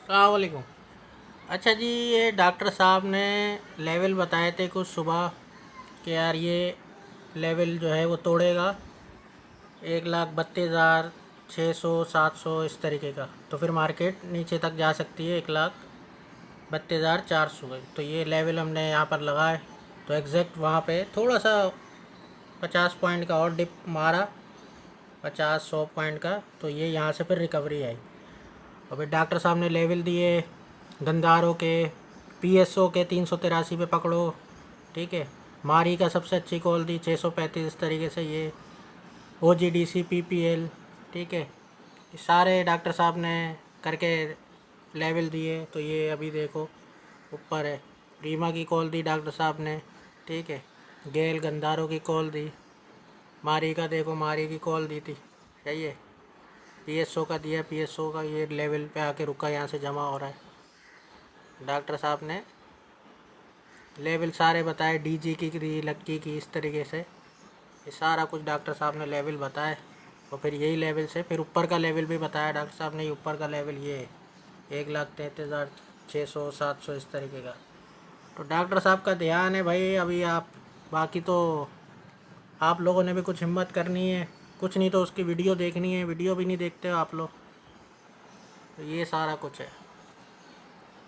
अस्सलामुअलैकुम। अच्छा जी, ये डॉक्टर साहब ने लेवल बताए थे कुछ सुबह कि यार ये लेवल जो है वो तोड़ेगा 1,32,600 700 इस तरीके का, तो फिर मार्केट नीचे तक जा सकती है 1,32,400 गई। तो ये लेवल हमने यहाँ पर लगाए तो एग्जैक्ट वहाँ पे थोड़ा सा 50 पॉइंट का और डिप मारा, 50-100 पॉइंट का, तो ये यहाँ से फिर रिकवरी आई। और फिर डॉक्टर साहब ने लेवल दिए गंदारों के, पीएसओ के 383 पे पकड़ो, ठीक है। मारी का सबसे अच्छी कॉल दी 635 इस तरीके से, ये ओजीडीसी पीपीएल, ठीक है। ये सारे डॉक्टर साहब ने करके लेवल दिए। तो ये अभी देखो ऊपर है, रीमा की कॉल दी डॉक्टर साहब ने, ठीक है। गेल गंदारों की कॉल दी, मारी का देखो मारी की कॉल दी थी, सही है। पीएसओ का दिया, पीएसओ का ये लेवल पे आके रुका, यहाँ से जमा हो रहा है। डॉक्टर साहब ने लेवल सारे बताए, डीजी की दी, लक्की की, इस तरीके से ये सारा कुछ डॉक्टर साहब ने लेवल बताए। और फिर यही लेवल से फिर ऊपर का लेवल भी बताया डॉक्टर साहब ने। ये ऊपर का लेवल ये है 1,33,600 700 इस तरीके का। तो डॉक्टर साहब का ध्यान है भाई अभी आप, बाकी तो आप लोगों ने भी कुछ हिम्मत करनी है, कुछ नहीं तो उसकी वीडियो देखनी है। वीडियो भी नहीं देखते हो आप लोग, तो ये सारा कुछ है।